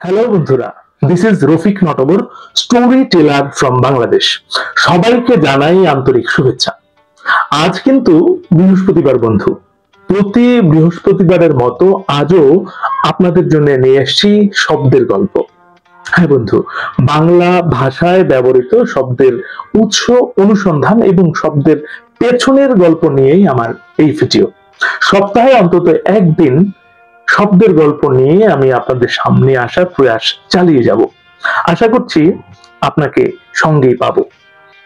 Hello বন্ধুরা, this is Rafiq Natbar, story teller from Bangladesh. সবাইকে জানাই আন্তরিক শুভেচ্ছা। আজ কিন্তু বৃহস্পতিবার বন্ধু। প্রতি বৃহস্পতিবারের মতো আজও আপনাদের জন্য নিয়ে এসেছি শব্দের গল্প। হ্যাঁ বন্ধু, বাংলা ভাষায় ব্যবহৃত শব্দের উৎস অনুসন্ধান এবং শব্দের পেছনের গল্প নিয়েই আমার এই ভিডিও। সপ্তাহে অন্তত একদিন শব্দের গল্প নিয়ে আমি আপনাদের সামনে আসার প্রয়াস চালিয়ে যাব। আশা করছি আপনাকে সঙ্গেই পাবো।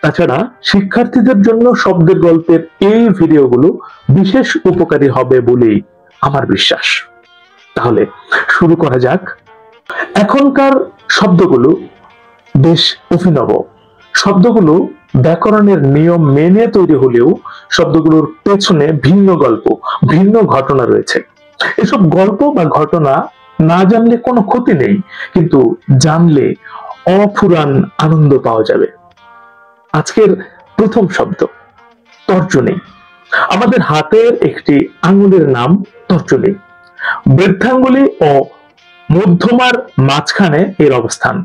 তাছাড়া শিক্ষার্থীদের জন্য শব্দের গল্পের এই ভিডিওগুলো বিশেষ উপকারী হবে বলেই আমার বিশ্বাস। তাহলে শুরু করা যাক। এখনকার শব্দগুলো বেশ অভিনব। শব্দগুলো ব্যাকরণের নিয়ম মেনে তৈরি হলেও শব্দগুলোর পেছনে ভিন্ন গল্প, ভিন্ন ঘটনা রয়েছে। এসব গল্প বা ঘটনা না জানলে কোনো ক্ষতি নেই, কিন্তু জানলে অফুরান আনন্দ পাওয়া যাবে। আজকের প্রথম শব্দ তর্জনী। আমাদের হাতের একটি আঙুলের নাম তর্জনী। বৃদ্ধাঙ্গুলি ও মধ্যমার মাঝখানে এর অবস্থান।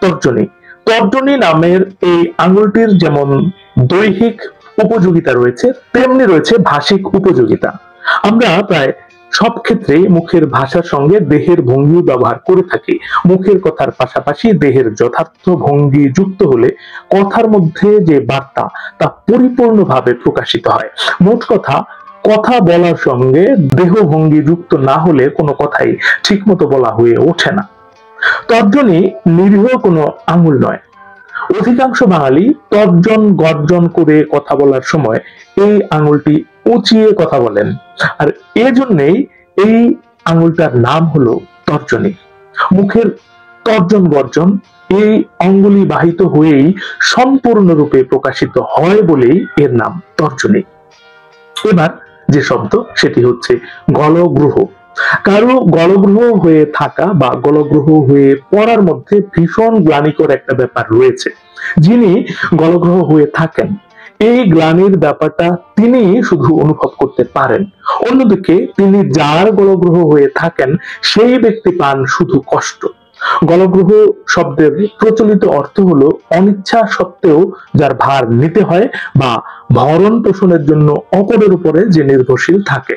তর্জনী তর্জনী নামের এই আঙুলটির যেমন দৈহিক উপযোগিতা রয়েছে, তেমনি রয়েছে ভাষিক উপযোগিতা। আমরা প্রায় সব ক্ষেত্রেই মুখের ভাষার সঙ্গে দেহের ভঙ্গি ব্যবহার করে থাকি। মুখের কথার পাশাপাশি দেহের যথার্থ ভঙ্গি যুক্ত হলে কথার মধ্যে যে বার্তা তা পরিপূর্ণভাবে প্রকাশিত হয়। মোট কথা, কথা বলার সঙ্গে দেহ ভঙ্গি যুক্ত না হলে কোনো কথাই ঠিকমতো বলা হয়ে ওঠে না। তর্জনী নিরীহ কোনো আঙুল নয়। অধিকাংশ বাঙালি তর্জন গর্জন করে কথা বলার সময় এই আঙুলটি উঁচিয়ে কথা বলেন, আর এজন্যই এই আঙুলটার নাম হলো তর্জনী। মুখের তর্জন গর্জন এই অঙ্গুলি বাহিত হয়েই সম্পূর্ণরূপে প্রকাশিত হয় বলেই এর নাম তর্জনী। এবার যে শব্দ সেটি হচ্ছে গলগ্রহ। কারো গলগ্রহ হয়ে থাকা বা গলগ্রহ হয়ে পড়ার মধ্যে ভীষণ গ্লানিকর একটা ব্যাপার রয়েছে। যিনি গলগ্রহ হয়ে থাকেন, এই গ্লানির ব্যাপারটা তিনি শুধু অনুভব করতে পারেন। অন্যদিকে তিনি যার গলগ্রহ হয়ে থাকেন সেই ব্যক্তি পান শুধু কষ্ট। গলগ্রহ শব্দের প্রচলিত অর্থ হলো অনিচ্ছা সত্ত্বেও যার ভার নিতে হয় বা ভরণ পোষণের জন্য অপরের উপরে যে নির্ভরশীল থাকে।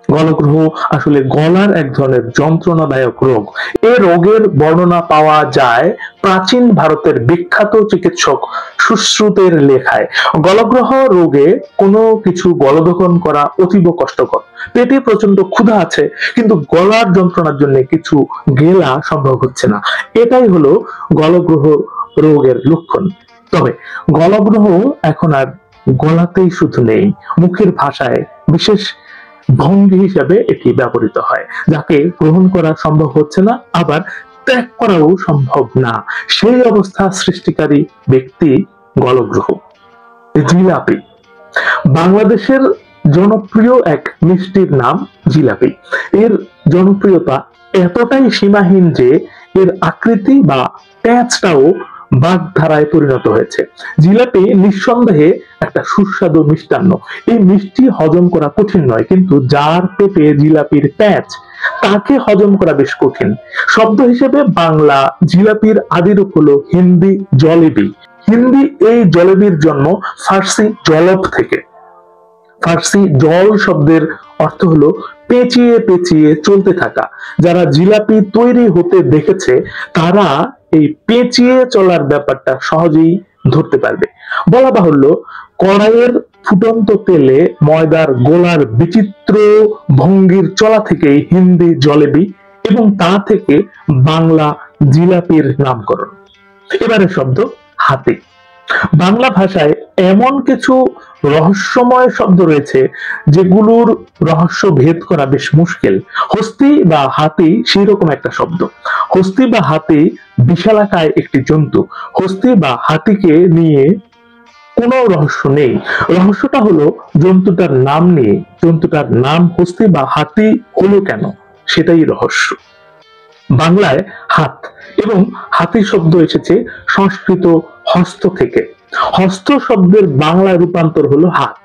গলগ্রহ আসলে গলার এক ধরনের যন্ত্রণাদায়ক রোগ। এই রোগের বর্ণনা পাওয়া যায় প্রাচীন ভারতের বিখ্যাত চিকিৎসক সুশ্রুতের লেখায়। গলগ্রহ রোগে কোনো কিছু গলদহন করা অতীব কষ্টকর। পেটে প্রচন্ড ক্ষুধা আছে, কিন্তু গলার যন্ত্রণার জন্য কিছু গেলা সম্ভব হচ্ছে না। এটাই হলো গলগ্রহ রোগের লক্ষণ। তবে গলগ্রহ এখন আর গলাতেই শুধু নেই, মুখের ভাষায় বিশেষ ভঙ্গি হিসাবে এটি ব্যবহৃত হয়। যাকে গ্রহণ করা সম্ভব হচ্ছে না, আবার ত্যাগ করাও সম্ভব না, সেই অবস্থা সৃষ্টিকারী ব্যক্তি গলগ্রহ। জিলাপি বাংলাদেশের জনপ্রিয় এক মিষ্টির নাম জিলাপি। এর জনপ্রিয়তা এতটাই সীমাহীন যে এর আকৃতি বা প্যাঁচটাও বাগধারায় পরিণত হয়েছে। জিলাপি নিঃসন্দেহে একটা সুস্বাদু মিষ্টান্ন। এই মিষ্টি হজম করা কঠিন নয়, কিন্তু যার পেটে জিলাপির প্যাঁচ তাকে হজম করা বেশ কঠিন। শব্দ হিসেবে বাংলা জিলাপির আদিরূপ হলো হিন্দি জলেবি। হিন্দি এই জলেবির জন্ম ফার্সি জলব থেকে। ফার্সি জল শব্দের অর্থ হলো পেঁচিয়ে পেঁচিয়ে চলতে থাকা। যারা জিলাপি তৈরি হতে দেখেছে তারা এই পেঁচিয়ে চলার ব্যাপারটা সহজেই ধরতে পারবে। বলা বাহুল্য, কড়াইয়ের ফুটন্ত তেলে ময়দার গোলার বিচিত্র ভঙ্গির চলা থেকেই হিন্দি জলেবি এবং তা থেকে বাংলা জিলাপির নামকরণ। এবারে শব্দ হাতি। বাংলা ভাষায় এমন কিছু রহস্যময় শব্দ রয়েছে যেগুলোর রহস্য ভেদ করা বেশ মুশকিল। হস্তি বা হাতি সেই রকম একটা শব্দ। হস্তি বা হাতি বিশালাকায় একটি জন্তু। হস্তি বা হাতিকে নিয়ে কোনো রহস্য নেই। রহস্যটা হলো জন্তুটার নাম নিয়ে। জন্তুটার নাম হস্তি বা হাতি হলো কেন, সেটাই রহস্য। বাংলায় হাত এবং হাতি শব্দ এসেছে সংস্কৃত হস্ত থেকে। হস্ত শব্দের বাংলা রূপান্তর হলো হাত।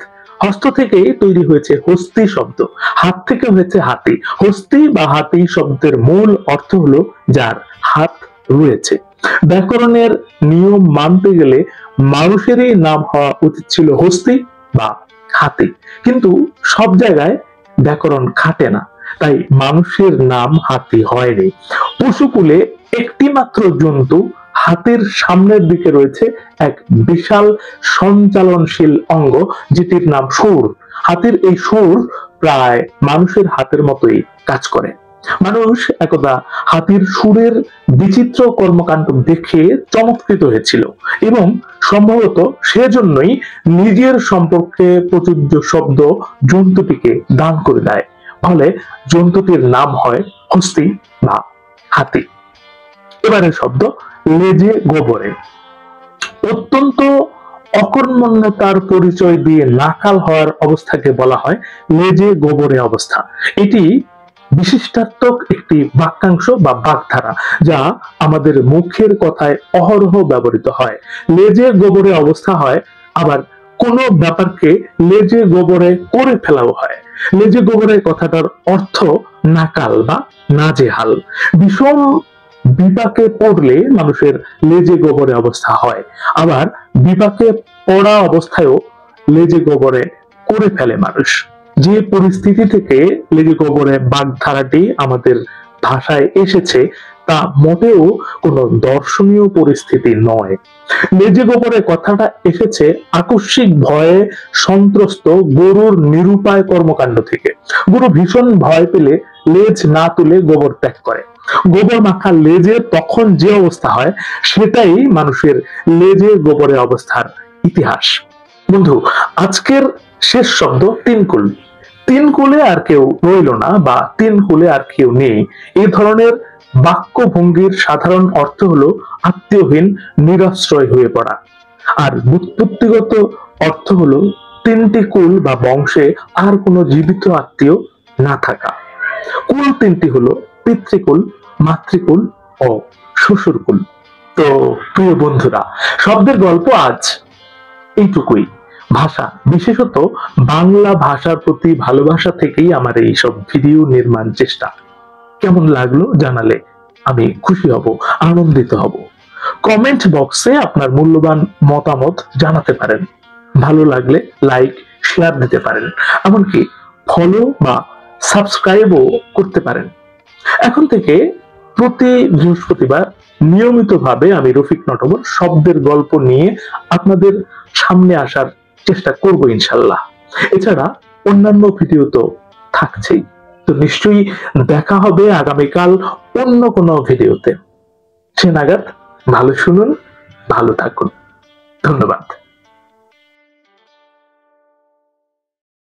হস্ত থেকে তৈরি হয়েছে হস্তি শব্দ, হাত থেকে হয়েছে হাতি। হস্তি বা হাতি শব্দের মূল অর্থ হলো যার হাত রয়েছে। ব্যাকরণের নিয়ম মানতে গেলে মানুষেরই নাম হওয়া উচিত ছিল হস্তি বা হাতি, কিন্তু সব জায়গায় ব্যাকরণ খাটে না, তাই মানুষের নাম হাতি হয়নি। পশুকুলে একটি মাত্র জন্তু হাতের সামনের দিকে রয়েছে এক বিশাল সঞ্চালনশীল অঙ্গ, যেটির নাম শুঁড়। হাতির এই শুঁড় প্রায় মানুষের হাতের মতোই কাজ করে। মানুষ একদা হাতির শুঁড়ের বিচিত্র কর্মকাণ্ড দেখে চমৎকৃত হয়েছিল এবং সম্ভবত সেজন্যই নিজের সম্পর্কে প্রযোজ্য শব্দ জন্তুটিকে দান করে দেয়, ফলে জন্তুটির নাম হয় হস্তি বা হাতি। এবারে শব্দ লেজে গোবরে। অত্যন্ত অকর্মণ্যতার পরিচয় দিয়ে নাকাল হওয়ার অবস্থাকে বলা হয় লেজে গোবরে অবস্থা। এটি বিশিষ্টাত্মক একটি বাক্যাংশ বা বাগধারা, যা আমাদের মুখের কথায় অহরহ ব্যবহৃত হয়। লেজে গোবরে অবস্থা হয়, আবার কোন ব্যাপারকে লেজে গোবরে করে ফেলাও হয়। লেজে গোবরে কথাটার অর্থ নাকাল বা নাজেহাল। বিষম বিপাকে পড়লে মানুষের লেজে গোবরে অবস্থা হয়, আবার বিপাকে পড়া অবস্থায়ও লেজে গোবরে করে ফেলে মানুষ। যে পরিস্থিতি থেকে লেজে গোবরে বাগধারাটি আমাদের ভাষায় এসেছে তা মোটেও কোনো দর্শনীয় পরিস্থিতি নয়। লেজে গোবরে কথাটা এসেছে আকস্মিক ভয়ে সন্ত্রস্ত গরুর নিরুপায় কর্মকাণ্ড থেকে। গরু ভীষণ ভয় পেলে লেজ না তুলে গোবর ত্যাগ করে। গোবর মাখা লেজে তখন যে অবস্থা হয় সেটাই মানুষের লেজে গোবরে অবস্থার ইতিহাস। বন্ধু, আজকের শেষ শব্দ তিনকুল। তিনকুলে আর কেউ রইল না বা তিনকুলে আর কেউ নেই, এই ধরনের বাক্য ভঙ্গির সাধারণ অর্থ হলো আত্মীয়হীন, নিরাশ্রয় হয়ে পড়া। আর ব্যুৎপত্তিগত অর্থ হলো তিনটি কুল বা বংশে আর কোনো জীবিত আত্মীয় না থাকা। কুল তিনটি হলো পিতৃকুল, মাতৃকুল ও শ্বশুরকুল। তো প্রিয় বন্ধুরা, শব্দের গল্প আজ এইটুকুই। ভাষা, বিশেষত বাংলা ভাষার প্রতি ভালোবাসা থেকেই আমার এইসব ভিডিও নির্মাণ চেষ্টা। কেমন লাগলো জানালে আমি খুশি হব, আনন্দিত হব। কমেন্ট বক্সে আপনার মূল্যবান মতামত জানাতে পারেন। ভালো লাগলে লাইক, শেয়ার দিতে পারেন, এমনকি ফলো বা সাবস্ক্রাইবও করতে পারেন। এখন থেকে প্রতি বৃহস্পতিবার নিয়মিতভাবে আমি রফিক নটবর শব্দের গল্প নিয়ে আপনাদের সামনে আসার চেষ্টা করব ইনশাল্লাহ। এছাড়া অন্যান্য ভিডিও তো থাকছেই। তো নিশ্চয়ই দেখা হবে আগামীকাল অন্য কোনো ভিডিওতে। সে নাগাদ ভালো শুনুন, ভালো থাকুন। ধন্যবাদ।